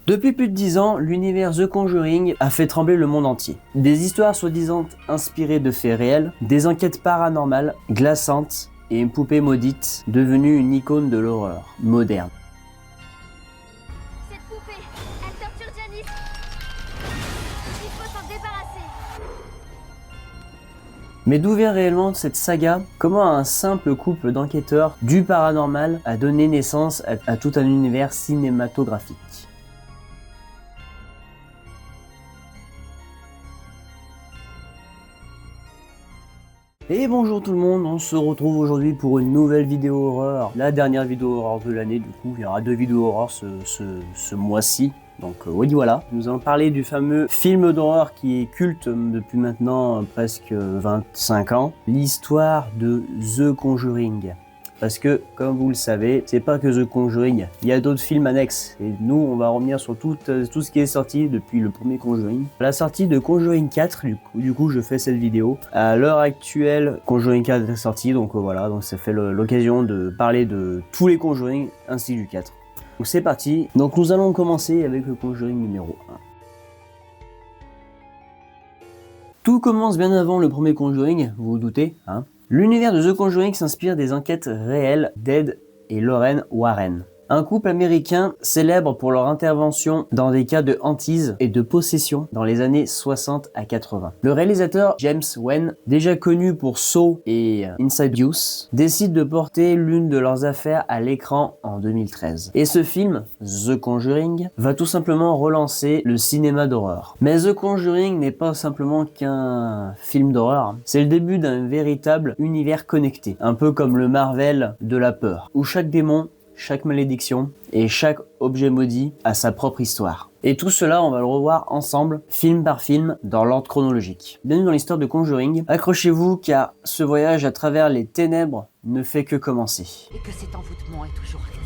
Depuis plus de 10 ans, l'univers The Conjuring a fait trembler le monde entier. Des histoires soi-disant inspirées de faits réels, des enquêtes paranormales, glaçantes et une poupée maudite devenue une icône de l'horreur moderne. Cette poupée, elle torture Janice. Il faut s'en débarrasser. Mais d'où vient réellement cette saga? Comment un simple couple d'enquêteurs du paranormal a donné naissance à tout un univers cinématographique? Et bonjour tout le monde, on se retrouve aujourd'hui pour une nouvelle vidéo horreur. La dernière vidéo horreur de l'année, du coup, il y aura 2 vidéos horreur ce mois-ci. Donc oui voilà, nous allons parler du fameux film d'horreur qui est culte depuis maintenant presque 25 ans. L'histoire de The Conjuring. Parce que, comme vous le savez, c'est pas que The Conjuring, il y a d'autres films annexes. Et nous, on va revenir sur tout ce qui est sorti depuis le premier Conjuring. À la sortie de Conjuring 4, du coup, je fais cette vidéo. À l'heure actuelle, Conjuring 4 est sorti, donc voilà, donc ça fait l'occasion de parler de tous les Conjuring, ainsi du 4. Donc c'est parti. Donc nous allons commencer avec le Conjuring numéro 1. Tout commence bien avant le premier Conjuring, vous vous doutez, hein. L'univers de The Conjuring s'inspire des enquêtes réelles d'Ed et Lorraine Warren. Un couple américain célèbre pour leur intervention dans des cas de hantise et de possession dans les années 60 à 80. Le réalisateur James Wan, déjà connu pour Saw et Inside Use, décide de porter l'une de leurs affaires à l'écran en 2013. Et ce film, The Conjuring, va tout simplement relancer le cinéma d'horreur. Mais The Conjuring n'est pas simplement qu'un film d'horreur, c'est le début d'un véritable univers connecté, un peu comme le Marvel de la peur, où chaque démon, chaque malédiction et chaque objet maudit a sa propre histoire. Et tout cela, on va le revoir ensemble, film par film, dans l'ordre chronologique. Bienvenue dans l'histoire de Conjuring. Accrochez-vous car ce voyage à travers les ténèbres ne fait que commencer. Et que cet envoûtement est toujours actif.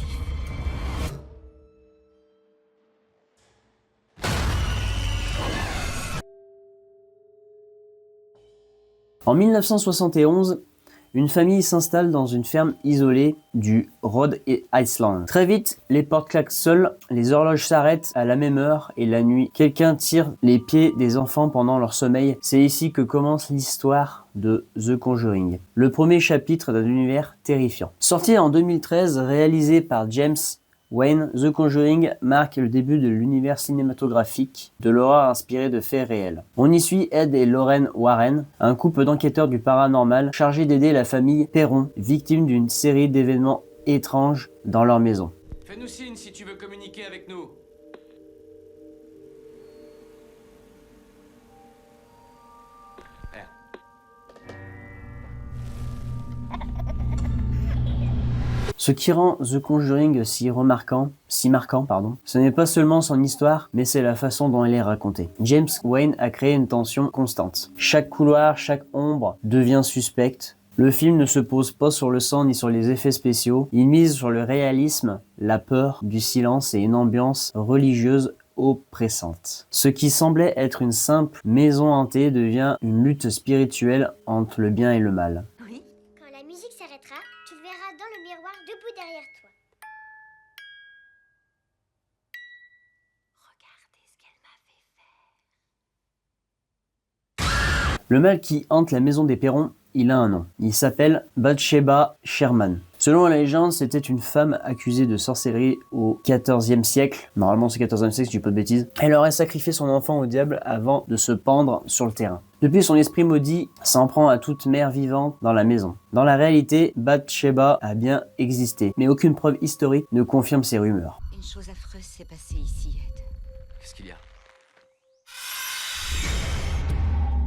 En 1971, une famille s'installe dans une ferme isolée du Rhode Island. Très vite, les portes claquent seules, les horloges s'arrêtent à la même heure et la nuit, quelqu'un tire les pieds des enfants pendant leur sommeil. C'est ici que commence l'histoire de The Conjuring, le premier chapitre d'un univers terrifiant. Sorti en 2013, réalisé par James Wan, The Conjuring marque le début de l'univers cinématographique de l'horreur inspiré de faits réels. On y suit Ed et Lorraine Warren, un couple d'enquêteurs du paranormal chargé d'aider la famille Perron, victime d'une série d'événements étranges dans leur maison. Fais-nous signe si tu veux communiquer avec nous. Ce qui rend The Conjuring si marquant, ce n'est pas seulement son histoire, mais c'est la façon dont elle est racontée. James Wan a créé une tension constante. Chaque couloir, chaque ombre devient suspecte. Le film ne se pose pas sur le sang ni sur les effets spéciaux. Il mise sur le réalisme, la peur, du silence et une ambiance religieuse oppressante. Ce qui semblait être une simple maison hantée devient une lutte spirituelle entre le bien et le mal. Oui. Quand la musique s'arrêtera, tu le verras dans le miroir debout derrière toi. Regardez ce qu'elle m'a fait faire. Le mal qui hante la maison des Perron, il a un nom. Il s'appelle Bathsheba Sherman. Selon la légende, c'était une femme accusée de sorcellerie au XIVe siècle. Normalement, c'est XIVe siècle, je dis pas de bêtises. Elle aurait sacrifié son enfant au diable avant de se pendre sur le terrain. Depuis, son esprit maudit s'en prend à toute mère vivante dans la maison. Dans la réalité, Bathsheba a bien existé, mais aucune preuve historique ne confirme ces rumeurs. Une chose affreuse s'est passée ici, Ed. Qu'est-ce qu'il y a?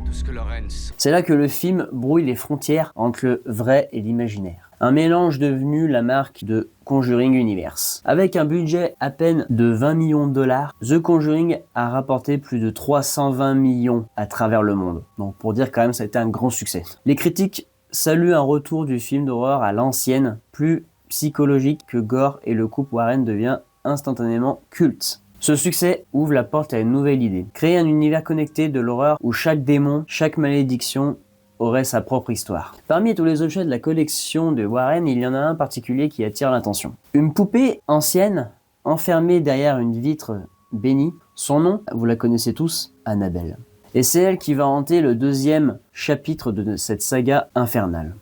Tout ce que Lawrence... C'est là que le film brouille les frontières entre le vrai et l'imaginaire. Un mélange devenu la marque de Conjuring Universe. Avec un budget à peine de 20 millions de dollars, The Conjuring a rapporté plus de 320 millions à travers le monde. Donc pour dire quand même, ça a été un grand succès. Les critiques saluent un retour du film d'horreur à l'ancienne, plus psychologique que gore, et le couple Warren devient instantanément culte. Ce succès ouvre la porte à une nouvelle idée. Créer un univers connecté de l'horreur où chaque démon, chaque malédiction aurait sa propre histoire. Parmi tous les objets de la collection de Warren, il y en a un particulier qui attire l'attention. Une poupée ancienne, enfermée derrière une vitre bénie. Son nom, vous la connaissez tous, Annabelle. Et c'est elle qui va hanter le deuxième chapitre de cette saga infernale.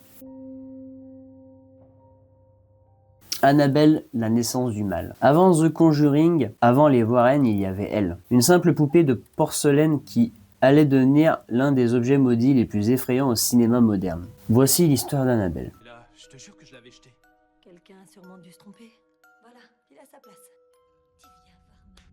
Annabelle, la naissance du mal. Avant The Conjuring, avant les Warren, il y avait elle. Une simple poupée de porcelaine qui allait devenir l'un des objets maudits les plus effrayants au cinéma moderne. Voici l'histoire d'Annabelle. Là, je te jure que je l'avais jeté. Quelqu'un a sûrement dû se tromper. Voilà, il a sa place. Tu viens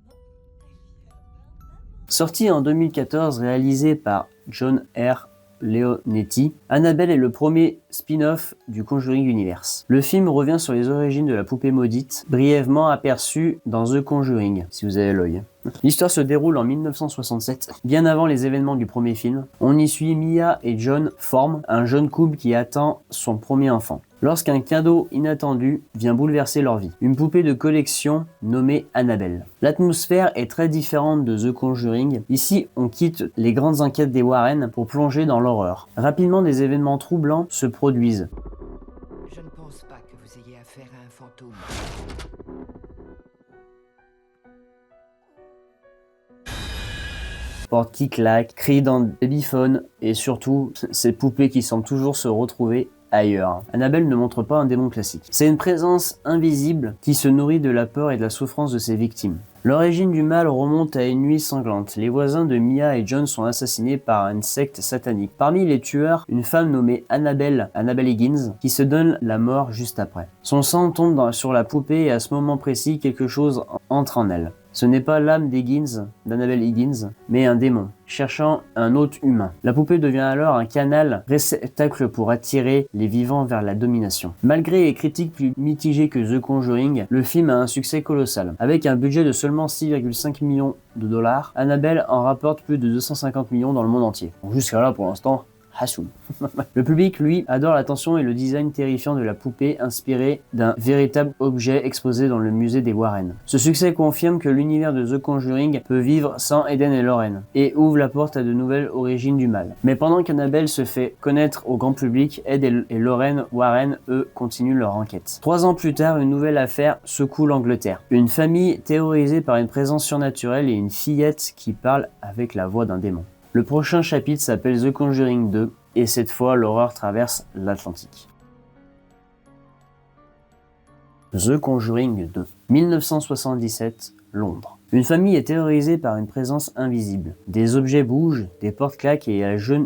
voir maman. Sorti en 2014, réalisé par John R. Leonetti, Annabelle est le premier spin-off du Conjuring Universe. Le film revient sur les origines de la poupée maudite, brièvement aperçue dans The Conjuring, si vous avez l'œil. L'histoire se déroule en 1967, bien avant les événements du premier film. On y suit Mia et John forment un jeune couple qui attend son premier enfant. Lorsqu'un cadeau inattendu vient bouleverser leur vie. Une poupée de collection nommée Annabelle. L'atmosphère est très différente de The Conjuring. Ici, on quitte les grandes enquêtes des Warren pour plonger dans l'horreur. Rapidement, des événements troublants se produisent. Je ne pense pas que vous ayez affaire à un fantôme. Porte qui claque, cris dans le babyphone et surtout, ces poupées qui semblent toujours se retrouver ailleurs. Annabelle ne montre pas un démon classique. C'est une présence invisible qui se nourrit de la peur et de la souffrance de ses victimes. L'origine du mal remonte à une nuit sanglante. Les voisins de Mia et John sont assassinés par une secte satanique. Parmi les tueurs, une femme nommée Annabelle Higgins, qui se donne la mort juste après. Son sang tombe sur la poupée et à ce moment précis, quelque chose entre en elle. Ce n'est pas l'âme d'Annabelle Higgins, mais un démon, cherchant un hôte humain. La poupée devient alors un canal réceptacle pour attirer les vivants vers la domination. Malgré les critiques plus mitigées que The Conjuring, le film a un succès colossal. Avec un budget de seulement 6,5 millions de dollars, Annabelle en rapporte plus de 250 millions dans le monde entier. Donc jusqu'à là, pour l'instant, Hassoum. Le public, lui, adore l'attention et le design terrifiant de la poupée inspiré d'un véritable objet exposé dans le musée des Warren. Ce succès confirme que l'univers de The Conjuring peut vivre sans Eden et Lorraine et ouvre la porte à de nouvelles origines du mal. Mais pendant qu'Annabelle se fait connaître au grand public, Ed et Lorraine Warren, eux, continuent leur enquête. 3 ans plus tard, une nouvelle affaire secoue l'Angleterre. Une famille terrorisée par une présence surnaturelle et une fillette qui parle avec la voix d'un démon. Le prochain chapitre s'appelle The Conjuring 2 et cette fois l'horreur traverse l'Atlantique. The Conjuring 2, 1977, Londres. Une famille est terrorisée par une présence invisible. Des objets bougent, des portes claquent et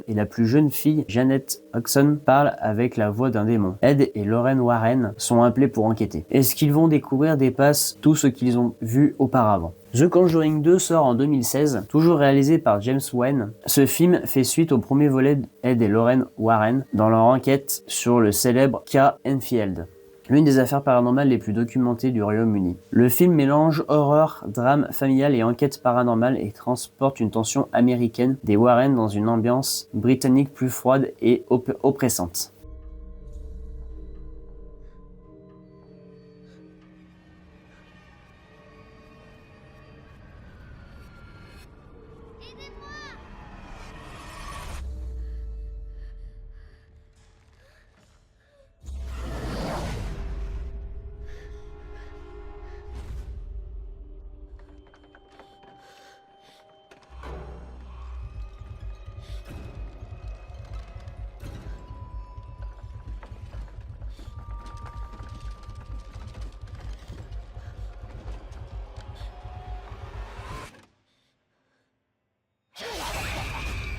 la plus jeune fille, Janet Hodgson, parle avec la voix d'un démon. Ed et Lorraine Warren sont appelés pour enquêter. Et ce qu'ils vont découvrir dépasse tout ce qu'ils ont vu auparavant. The Conjuring 2 sort en 2016, toujours réalisé par James Wan. Ce film fait suite au premier volet d'Ed et Lorraine Warren dans leur enquête sur le célèbre cas Enfield, l'une des affaires paranormales les plus documentées du Royaume-Uni. Le film mélange horreur, drame familial et enquête paranormale et transporte une tension américaine des Warren dans une ambiance britannique plus froide et oppressante.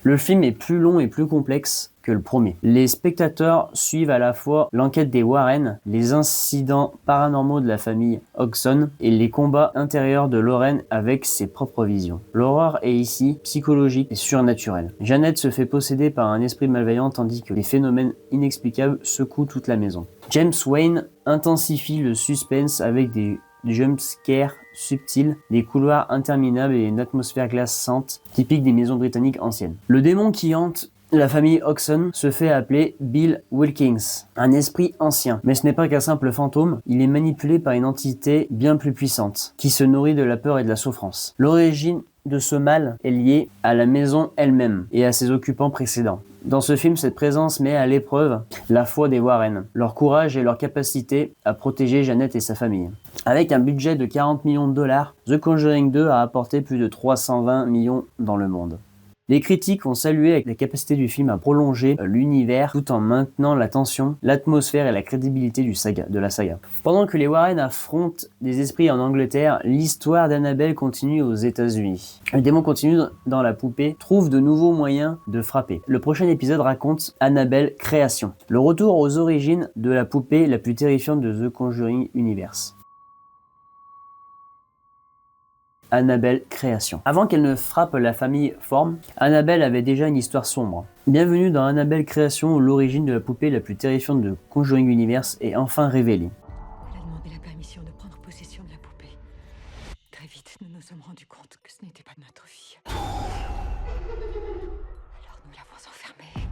Le film est plus long et plus complexe que le premier. Les spectateurs suivent à la fois l'enquête des Warren, les incidents paranormaux de la famille Hodgson et les combats intérieurs de Lorraine avec ses propres visions. L'horreur est ici psychologique et surnaturelle. Janet se fait posséder par un esprit malveillant tandis que des phénomènes inexplicables secouent toute la maison. James Wan intensifie le suspense avec des jumpscares subtils, des couloirs interminables et une atmosphère glaçante typique des maisons britanniques anciennes. Le démon qui hante la famille Hodgson se fait appeler Bill Wilkins, un esprit ancien. Mais ce n'est pas qu'un simple fantôme, il est manipulé par une entité bien plus puissante, qui se nourrit de la peur et de la souffrance. L'origine de ce mal est liée à la maison elle-même et à ses occupants précédents. Dans ce film, cette présence met à l'épreuve la foi des Warren, leur courage et leur capacité à protéger Janet et sa famille. Avec un budget de 40 millions de dollars, The Conjuring 2 a apporté plus de 320 millions dans le monde. Les critiques ont salué la capacité du film à prolonger l'univers tout en maintenant la tension, l'atmosphère et la crédibilité de la saga. Pendant que les Warren affrontent des esprits en Angleterre, l'histoire d'Annabelle continue aux États-Unis. Le démon continue dans la poupée, trouve de nouveaux moyens de frapper. Le prochain épisode raconte Annabelle Création, le retour aux origines de la poupée la plus terrifiante de The Conjuring Universe. Annabelle Création. Avant qu'elle ne frappe la famille Form, Annabelle avait déjà une histoire sombre. Bienvenue dans Annabelle Création où l'origine de la poupée la plus terrifiante de Conjuring Universe est enfin révélée. Elle a demandé la permission de prendre possession de la poupée. Très vite, nous nous sommes rendus compte que ce n'était pas notre fille. Alors nous l'avons enfermée.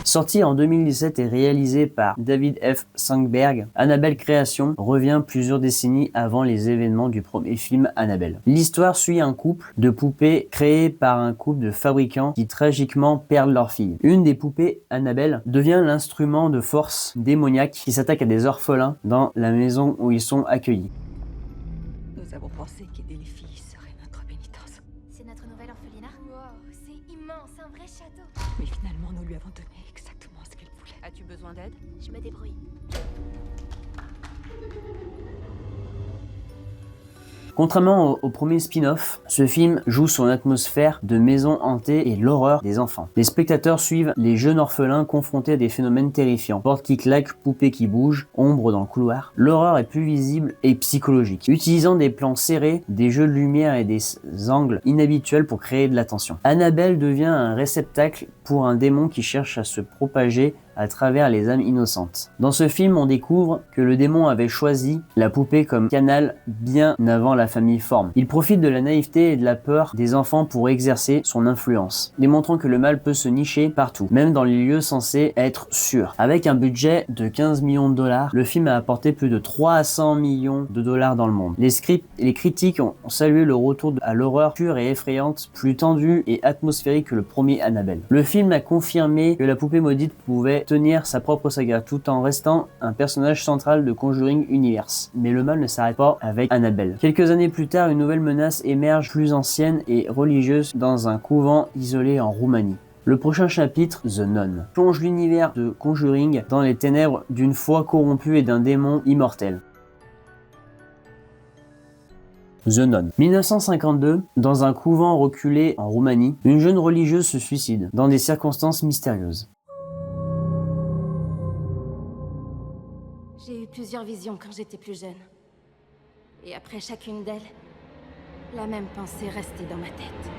Sortie en 2017 et réalisée par David F. Sandberg, Annabelle Création revient plusieurs décennies avant les événements du premier film Annabelle. L'histoire suit un couple de poupées créées par un couple de fabricants qui tragiquement perdent leur fille. Une des poupées, Annabelle, devient l'instrument de force démoniaque qui s'attaque à des orphelins dans la maison où ils sont accueillis. Nous avons pensé qu'aider les filles serait notre pénitence. C'est notre nouvelle orphelinat. Wow, c'est immense, un vrai château. Mais finalement, nous lui avons donné exactement ce qu'elle voulait. As-tu besoin d'aide? Je me débrouille. Contrairement au premier spin-off, ce film joue sur l'atmosphère de maison hantée et l'horreur des enfants. Les spectateurs suivent les jeunes orphelins confrontés à des phénomènes terrifiants. Portes qui claquent, poupées qui bougent, ombre dans le couloir. L'horreur est plus visible et psychologique, utilisant des plans serrés, des jeux de lumière et des angles inhabituels pour créer de la tension. Annabelle devient un réceptacle pour un démon qui cherche à se propager à travers les âmes innocentes. Dans ce film, on découvre que le démon avait choisi la poupée comme canal bien avant la famille Form. Il profite de la naïveté et de la peur des enfants pour exercer son influence, démontrant que le mal peut se nicher partout, même dans les lieux censés être sûrs. Avec un budget de 15 millions de dollars, le film a apporté plus de 300 millions de dollars dans le monde. Les critiques ont salué le retour à l'horreur pure et effrayante, plus tendue et atmosphérique que le premier Annabelle. Le film a confirmé que la poupée maudite pouvait tenir sa propre saga tout en restant un personnage central de Conjuring Universe. Mais le mal ne s'arrête pas avec Annabelle. Quelques années plus tard, une nouvelle menace émerge plus ancienne et religieuse dans un couvent isolé en Roumanie. Le prochain chapitre, The Nun, plonge l'univers de Conjuring dans les ténèbres d'une foi corrompue et d'un démon immortel. The Nun. 1952, dans un couvent reculé en Roumanie, une jeune religieuse se suicide, dans des circonstances mystérieuses. J'ai eu plusieurs visions quand j'étais plus jeune. Et après chacune d'elles, la même pensée restait dans ma tête.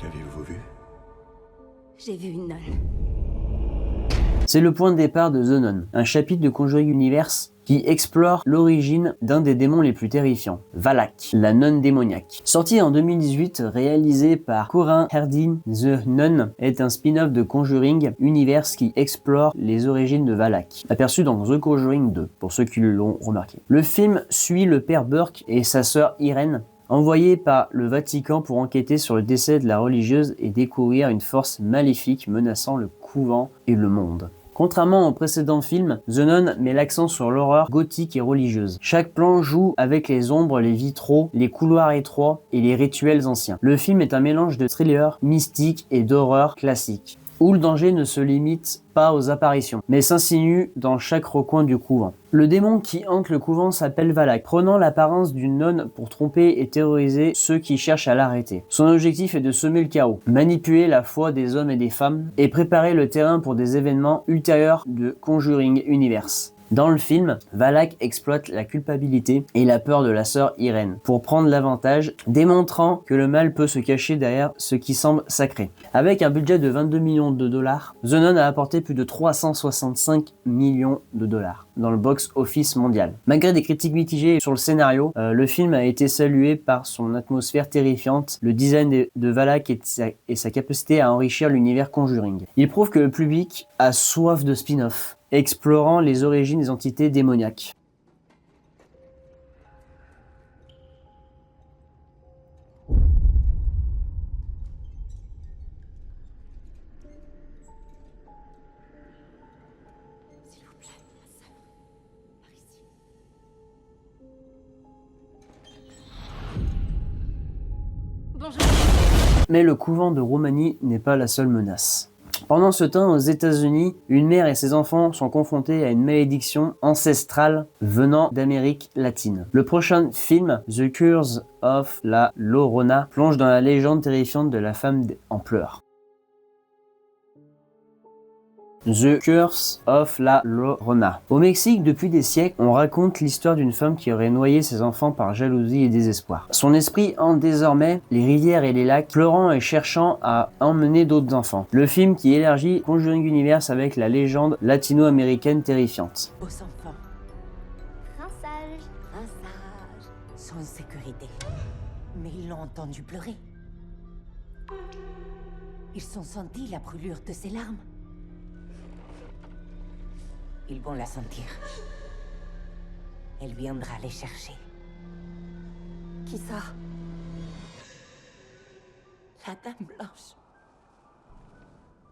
Qu'avez-vous vu? J'ai vu une nonne. C'est le point de départ de The Nun, un chapitre de Conjuring Universe qui explore l'origine d'un des démons les plus terrifiants, Valak, la nonne démoniaque. Sorti en 2018, réalisé par Corin Herdin, The Nun est un spin-off de Conjuring Universe qui explore les origines de Valak, aperçu dans The Conjuring 2, pour ceux qui l'ont remarqué. Le film suit le père Burke et sa sœur Irene, envoyés par le Vatican pour enquêter sur le décès de la religieuse et découvrir une force maléfique menaçant le couvent et le monde. Contrairement au précédent film, The Nun met l'accent sur l'horreur gothique et religieuse. Chaque plan joue avec les ombres, les vitraux, les couloirs étroits et les rituels anciens. Le film est un mélange de thriller, mystique et d'horreur classique, où le danger ne se limite pas aux apparitions, mais s'insinue dans chaque recoin du couvent. Le démon qui hante le couvent s'appelle Valak, prenant l'apparence d'une nonne pour tromper et terroriser ceux qui cherchent à l'arrêter. Son objectif est de semer le chaos, manipuler la foi des hommes et des femmes, et préparer le terrain pour des événements ultérieurs de Conjuring Universe. Dans le film, Valak exploite la culpabilité et la peur de la sœur Irene pour prendre l'avantage, démontrant que le mal peut se cacher derrière ce qui semble sacré. Avec un budget de 22 millions de dollars, The Nun a apporté plus de 365 millions de dollars dans le box-office mondial. Malgré des critiques mitigées sur le scénario, le film a été salué par son atmosphère terrifiante, le design de Valak et sa capacité à enrichir l'univers Conjuring. Il prouve que le public a soif de spin-off, explorant les origines des entités démoniaques. Mais le couvent de Roumanie n'est pas la seule menace. Pendant ce temps, aux États-Unis, une mère et ses enfants sont confrontés à une malédiction ancestrale venant d'Amérique latine. Le prochain film, The Curse of La Llorona, plonge dans la légende terrifiante de la femme en pleurs. The Curse of La Llorona. Au Mexique, depuis des siècles, on raconte l'histoire d'une femme qui aurait noyé ses enfants par jalousie et désespoir. Son esprit hante désormais les rivières et les lacs, pleurant et cherchant à emmener d'autres enfants. Le film qui élargit Conjuring Universe avec la légende latino-américaine terrifiante. Aux enfants, Un sage. un sage, sont en sécurité. Mais ils l'ont entendu pleurer. Ils ont senti la brûlure de ses larmes. Ils vont la sentir. Elle viendra les chercher. Qui ça? La Dame Blanche.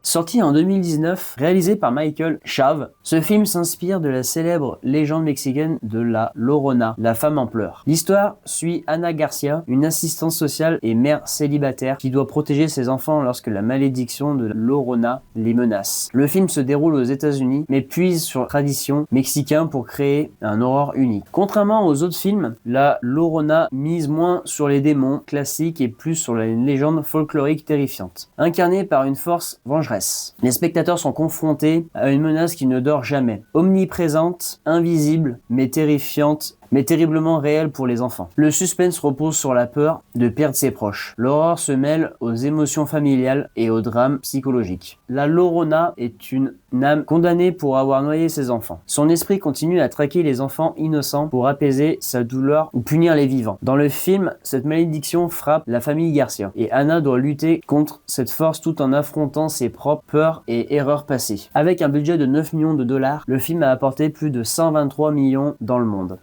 Sorti en 2019, réalisé par Michael Chaves, ce film s'inspire de la célèbre légende mexicaine de la Llorona, la femme en pleurs. L'histoire suit Ana Garcia, une assistante sociale et mère célibataire qui doit protéger ses enfants lorsque la malédiction de la Llorona les menace. Le film se déroule aux États-Unis, mais puise sur la tradition mexicaine pour créer un horreur unique. Contrairement aux autres films, la Llorona mise moins sur les démons classiques et plus sur la légende folklorique terrifiante, incarnée par une force vengeresse. Les spectateurs sont confrontés à une menace qui ne dort jamais, omniprésente, invisible, mais terrifiante, mais terriblement réelle pour les enfants. Le suspense repose sur la peur de perdre ses proches. L'horreur se mêle aux émotions familiales et au drame psychologique. La Llorona est une âme condamnée pour avoir noyé ses enfants. Son esprit continue à traquer les enfants innocents pour apaiser sa douleur ou punir les vivants. Dans le film, cette malédiction frappe la famille Garcia et Anna doit lutter contre cette force tout en affrontant ses propres peurs et erreurs passées. Avec un budget de 9 millions de dollars, le film a apporté plus de 123 millions dans le monde.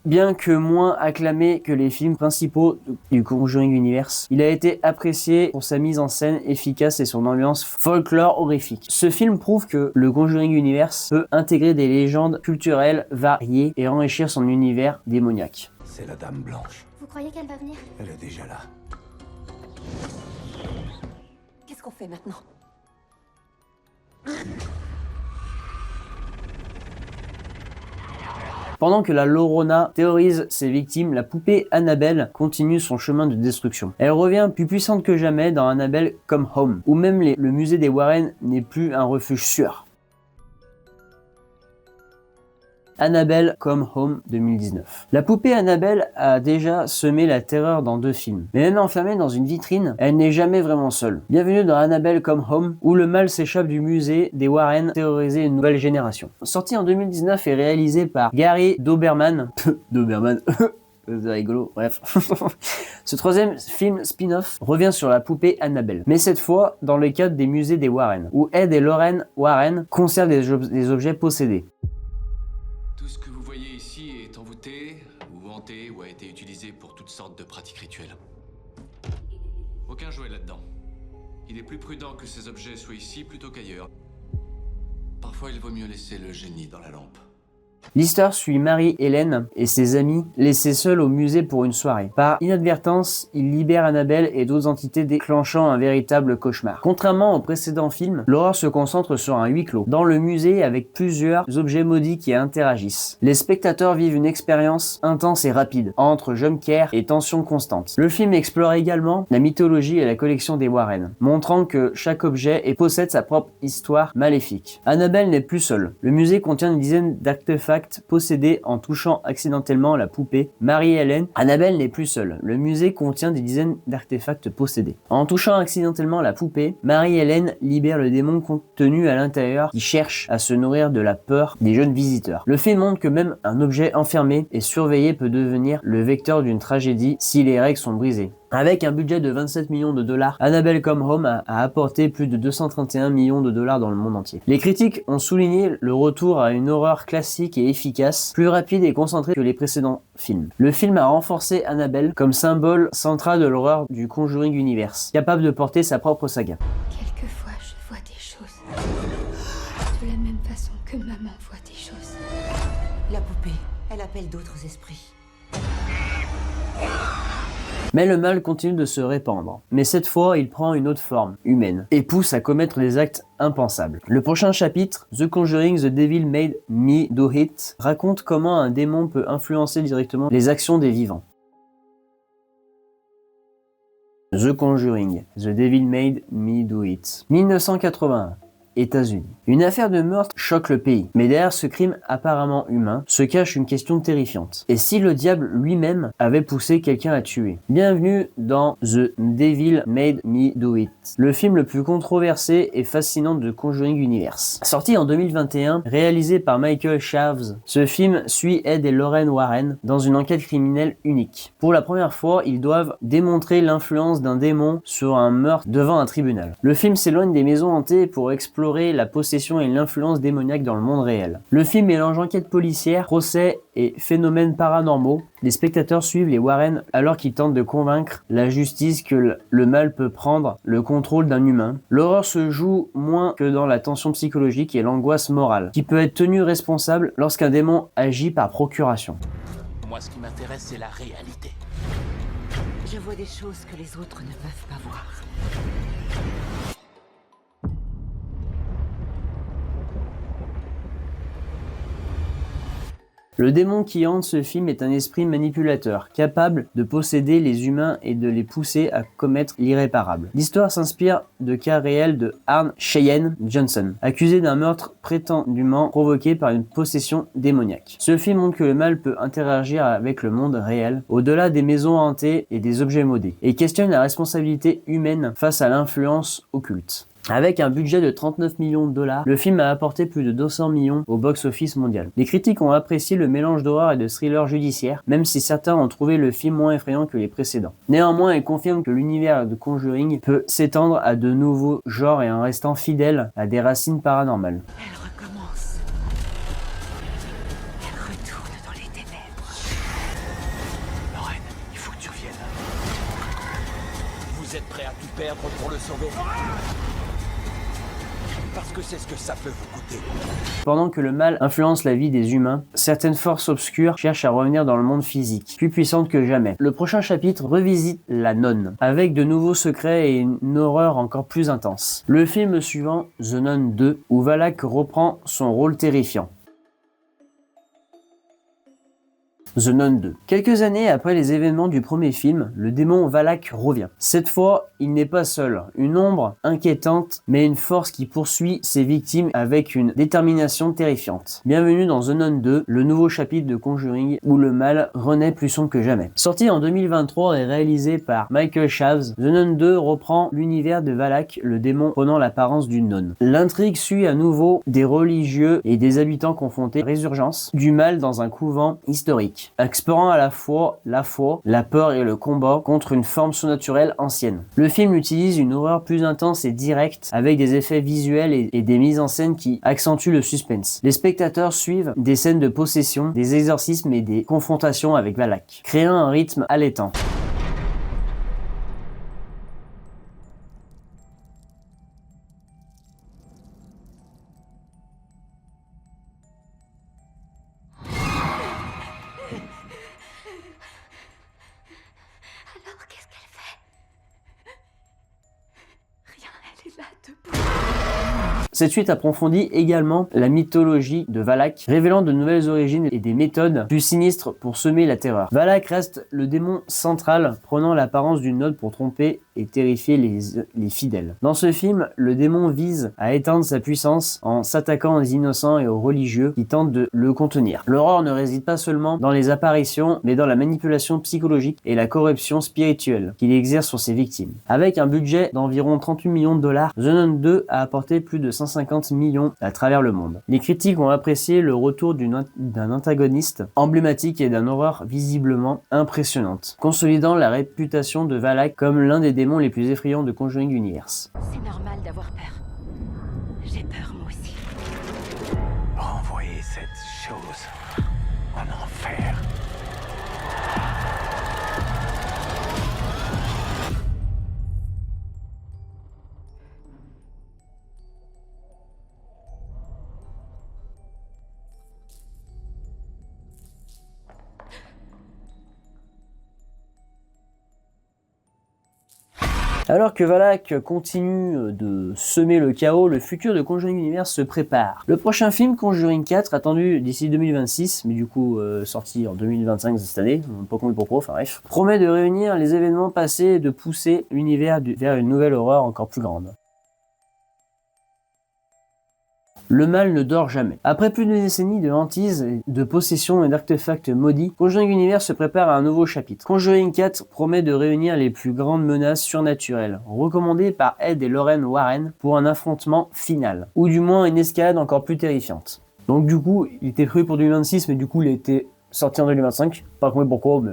Bien que moins acclamé que les films principaux du Conjuring Universe, il a été apprécié pour sa mise en scène efficace et son ambiance folklore horrifique. Ce film prouve que le Conjuring Universe peut intégrer des légendes culturelles variées et enrichir son univers démoniaque. C'est la Dame Blanche. Vous croyez qu'elle va venir? Elle est déjà là. Qu'est-ce qu'on fait maintenant? Pendant que la Llorona terrorise ses victimes, la poupée Annabelle continue son chemin de destruction. Elle revient plus puissante que jamais dans Annabelle Come Home, où même le musée des Warren n'est plus un refuge sûr. Annabelle Come Home 2019. La poupée Annabelle a déjà semé la terreur dans 2 films. Mais même enfermée dans une vitrine, elle n'est jamais vraiment seule. Bienvenue dans Annabelle Come Home, où le mal s'échappe du musée des Warren, terroriser une nouvelle génération. Sorti en 2019 et réalisé par Gary Doberman. C'est rigolo, bref. Ce 3e film spin-off revient sur la poupée Annabelle, mais cette fois dans le cadre des musées des Warren, où Ed et Lorraine Warren conservent des objets possédés. Tout ce que vous voyez ici est envoûté, ou hanté, ou a été utilisé pour toutes sortes de pratiques rituelles. Aucun jouet là-dedans. Il est plus prudent que ces objets soient ici plutôt qu'ailleurs. Parfois, il vaut mieux laisser le génie dans la lampe. L'histoire suit Marie-Hélène et ses amis laissés seuls au musée pour une soirée. Par inadvertance, ils libèrent Annabelle et d'autres entités déclenchant un véritable cauchemar. Contrairement au précédent film, l'horreur se concentre sur un huis clos, dans le musée avec plusieurs objets maudits qui interagissent. Les spectateurs vivent une expérience intense et rapide, entre jumpscares et tensions constantes. Le film explore également la mythologie et la collection des Warren, montrant que chaque objet possède sa propre histoire maléfique. Annabelle n'est plus seule. Le musée contient une dizaine d'artefacts possédés en touchant accidentellement la poupée Marie-Hélène. Annabelle n'est plus seule. Le musée contient des dizaines d'artefacts possédés. En touchant accidentellement la poupée, Marie-Hélène libère le démon contenu à l'intérieur qui cherche à se nourrir de la peur des jeunes visiteurs. Le film montre que même un objet enfermé et surveillé peut devenir le vecteur d'une tragédie si les règles sont brisées. Avec un budget de 27 millions de dollars, Annabelle Come Home a apporté plus de 231 millions de dollars dans le monde entier. Les critiques ont souligné le retour à une horreur classique et efficace, plus rapide et concentrée que les précédents films. Le film a renforcé Annabelle comme symbole central de l'horreur du Conjuring Universe, capable de porter sa propre saga. Quelquefois, je vois des choses. De la même façon que maman voit des choses. La poupée, elle appelle d'autres esprits. Mais le mal continue de se répandre. Mais cette fois, il prend une autre forme, humaine, et pousse à commettre des actes impensables. Le prochain chapitre, The Conjuring The Devil Made Me Do It, raconte comment un démon peut influencer directement les actions des vivants. The Conjuring The Devil Made Me Do It. 1981. États-Unis. Une affaire de meurtre choque le pays, mais derrière ce crime apparemment humain se cache une question terrifiante. Et si le diable lui-même avait poussé quelqu'un à tuer? Bienvenue dans The Devil Made Me Do It, le film le plus controversé et fascinant de Conjuring Universe. Sorti en 2021, réalisé par Michael Chaves, ce film suit Ed et Lorraine Warren dans une enquête criminelle unique. Pour la première fois, ils doivent démontrer l'influence d'un démon sur un meurtre devant un tribunal. Le film s'éloigne des maisons hantées pour explorer la possession et l'influence démoniaque dans le monde réel. Le film mélange enquête policière, procès et phénomènes paranormaux. Les spectateurs suivent les Warren alors qu'ils tentent de convaincre la justice que le mal peut prendre le contrôle d'un humain. L'horreur se joue moins que dans la tension psychologique et l'angoisse morale, qui peut être tenue responsable lorsqu'un démon agit par procuration. Moi, ce qui m'intéresse, c'est la réalité. Je vois des choses que les autres ne peuvent pas voir. Le démon qui hante ce film est un esprit manipulateur, capable de posséder les humains et de les pousser à commettre l'irréparable. L'histoire s'inspire de cas réels de Arne Cheyenne Johnson, accusé d'un meurtre prétendument provoqué par une possession démoniaque. Ce film montre que le mal peut interagir avec le monde réel, au-delà des maisons hantées et des objets modés, et questionne la responsabilité humaine face à l'influence occulte. Avec un budget de 39 millions de dollars, le film a apporté plus de 200 millions au box-office mondial. Les critiques ont apprécié le mélange d'horreur et de thriller judiciaire, même si certains ont trouvé le film moins effrayant que les précédents. Néanmoins, il confirme que l'univers de Conjuring peut s'étendre à de nouveaux genres et en restant fidèle à des racines paranormales. Elle recommence. Elle retourne dans les ténèbres. Lorraine, il faut que tu reviennes. Vous êtes prêts à tout perdre pour le sauver? Parce que c'est ce que ça peut vous coûter. Pendant que le mal influence la vie des humains, certaines forces obscures cherchent à revenir dans le monde physique, plus puissantes que jamais. Le prochain chapitre revisite la nonne, avec de nouveaux secrets et une horreur encore plus intense. Le film suivant, The Nun 2, où Valak reprend son rôle terrifiant. The Nun 2. Quelques années après les événements du premier film, le démon Valak revient. Cette fois, il n'est pas seul. Une ombre inquiétante, mais une force qui poursuit ses victimes avec une détermination terrifiante. Bienvenue dans The Nun 2, le nouveau chapitre de Conjuring où le mal renaît plus sombre que jamais. Sorti en 2023 et réalisé par Michael Chaves, The Nun 2 reprend l'univers de Valak, le démon prenant l'apparence d'une nonne. L'intrigue suit à nouveau des religieux et des habitants confrontés à la résurgence du mal dans un couvent historique, explorant à la fois la foi, la peur et le combat contre une forme surnaturelle ancienne. Le film utilise une horreur plus intense et directe avec des effets visuels et des mises en scène qui accentuent le suspense. Les spectateurs suivent des scènes de possession, des exorcismes et des confrontations avec Valak, créant un rythme haletant. Alors, qu'est-ce qu'elle fait? Rien, elle est là, debout. Cette suite approfondit également la mythologie de Valak, révélant de nouvelles origines et des méthodes plus sinistres pour semer la terreur. Valak reste le démon central, prenant l'apparence d'une note pour tromper et terrifier les fidèles. Dans ce film, le démon vise à éteindre sa puissance en s'attaquant aux innocents et aux religieux qui tentent de le contenir. L'horreur ne réside pas seulement dans les apparitions, mais dans la manipulation psychologique et la corruption spirituelle qu'il exerce sur ses victimes. Avec un budget d'environ 38 millions de dollars, The Nun 2 a apporté plus de 150 millions à travers le monde. Les critiques ont apprécié le retour d'un antagoniste emblématique et d'une horreur visiblement impressionnante, consolidant la réputation de Valak comme l'un des démons les plus effrayants de Conjuring Universe. C'est normal d'avoir peur. J'ai peur, moi aussi. Renvoyer cette chose en enfer. Alors que Valak continue de semer le chaos, le futur de Conjuring Universe se prépare. Le prochain film, Conjuring 4, attendu d'ici 2026, mais du coup sorti en 2025 cette année, pas compris pourquoi, enfin bref, promet de réunir les événements passés et de pousser l'univers vers une nouvelle horreur encore plus grande. Le mal ne dort jamais. Après plus d'une décennie de hantises, de possessions et d'artefacts maudits, Conjuring Universe se prépare à un nouveau chapitre. Conjuring 4 promet de réunir les plus grandes menaces surnaturelles, recommandées par Ed et Lorraine Warren pour un affrontement final, ou du moins une escalade encore plus terrifiante. Donc du coup, il était prévu pour 2026, mais du coup il a été sorti en 2025. Pas compris pourquoi, mais...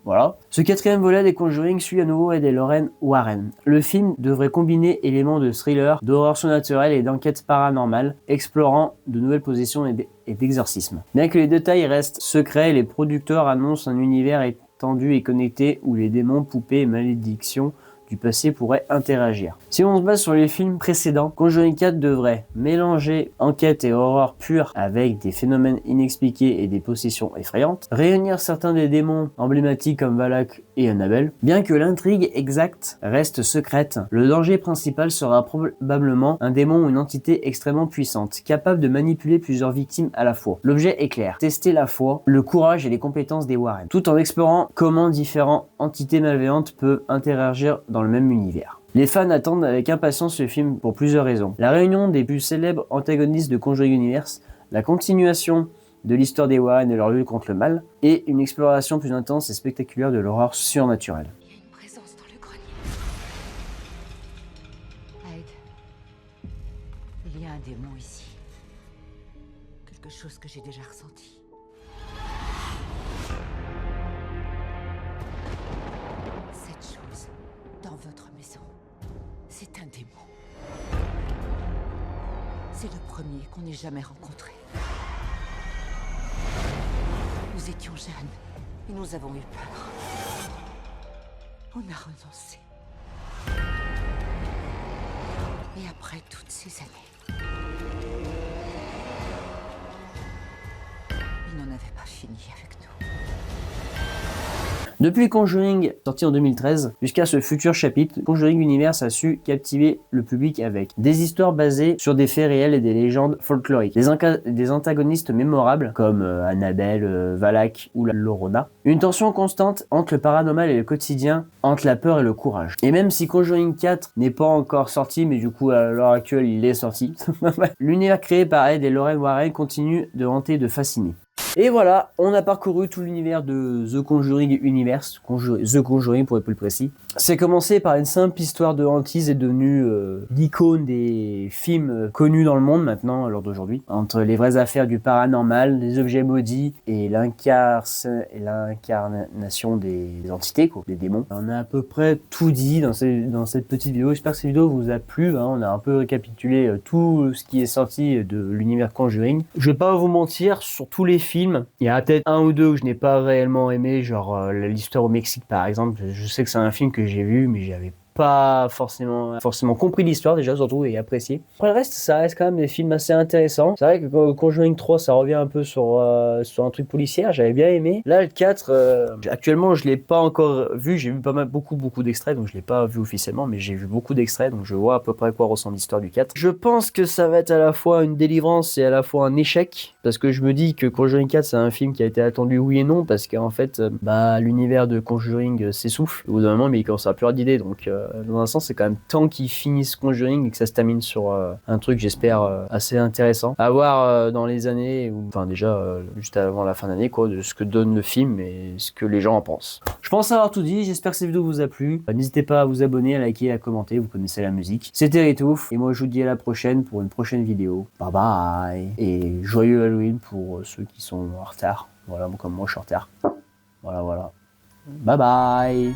Voilà. Ce quatrième volet des Conjuring suit à nouveau Ed et Lorraine Warren. Le film devrait combiner éléments de thriller, d'horreur surnaturelle et d'enquête paranormale, explorant de nouvelles possessions et d'exorcisme. Bien que les détails restent secrets, les producteurs annoncent un univers étendu et connecté où les démons, poupées et malédictions du passé pourraient interagir. Si on se base sur les films précédents, Conjuring 4 devrait mélanger enquête et horreur pure avec des phénomènes inexpliqués et des possessions effrayantes, réunir certains des démons emblématiques comme Valak et Annabelle. Bien que l'intrigue exacte reste secrète, le danger principal sera probablement un démon ou une entité extrêmement puissante, capable de manipuler plusieurs victimes à la fois. L'objet est clair, tester la foi, le courage et les compétences des Warren, tout en explorant comment différentes entités malveillantes peuvent interagir dans le même univers. Les fans attendent avec impatience ce film pour plusieurs raisons. La réunion des plus célèbres antagonistes de Conjuring Universe, la continuation de l'histoire des Warren et leur lutte contre le mal, et une exploration plus intense et spectaculaire de l'horreur surnaturelle. Il y a une présence dans le grenier. Ed, il y a un démon ici. Quelque chose que j'ai déjà ressenti. Cette chose, dans votre maison, c'est un démon. C'est le premier qu'on ait jamais rencontré. Nous étions jeunes et nous avons eu peur. On a renoncé. Et après toutes ces années, il n'en avait pas fini avec nous. Depuis Conjuring, sorti en 2013, jusqu'à ce futur chapitre, Conjuring Universe a su captiver le public avec des histoires basées sur des faits réels et des légendes folkloriques, des antagonistes mémorables comme Annabelle, Valak ou la Llorona, une tension constante entre le paranormal et le quotidien, entre la peur et le courage. Et même si Conjuring 4 n'est pas encore sorti, mais du coup à l'heure actuelle il est sorti, l'univers créé par Ed et Lorraine Warren continue de hanter et de fasciner. Et voilà, on a parcouru tout l'univers de The Conjuring Universe, The Conjuring pour être plus précis. C'est commencé par une simple histoire de hantise et devenu l'icône des films connus dans le monde maintenant, à l'heure d'aujourd'hui. Entre les vraies affaires du paranormal, les objets maudits et l'incarnation des entités, quoi, des démons. On a à peu près tout dit dans cette petite vidéo. J'espère que cette vidéo vous a plu. On a un peu récapitulé tout ce qui est sorti de l'univers Conjuring. Je vais pas vous mentir, sur tous les films, il y a peut-être un ou deux que je n'ai pas réellement aimé, genre l'histoire au Mexique par exemple. Je sais que c'est un film que j'ai vu, mais j'avais pas forcément compris l'histoire déjà surtout et apprécié. Après le reste, ça reste quand même des films assez intéressants. C'est vrai que Conjuring 3 ça revient un peu sur un truc policier, j'avais bien aimé. Là le 4 actuellement je l'ai pas encore vu, j'ai vu beaucoup d'extraits donc je l'ai pas vu officiellement mais j'ai vu beaucoup d'extraits donc je vois à peu près à quoi ressemble l'histoire du 4. Je pense que ça va être à la fois une délivrance et à la fois un échec parce que je me dis que Conjuring 4 c'est un film qui a été attendu oui et non parce qu'en fait l'univers de Conjuring s'essouffle au bout d'un moment mais il commence à avoir plus d'idées donc dans un sens c'est quand même temps qu'ils finissent Conjuring et que ça se termine sur un truc j'espère assez intéressant à voir dans les années enfin déjà juste avant la fin d'année quoi, de ce que donne le film et ce que les gens en pensent. Je pense avoir tout dit, j'espère que cette vidéo vous a plu. N'hésitez pas à vous abonner, à liker, à commenter, vous connaissez la musique. C'était Ritouf et moi je vous dis à la prochaine pour une prochaine vidéo. Bye bye et joyeux Halloween pour ceux qui sont en retard. Voilà, comme moi je suis en retard. Voilà. Bye bye.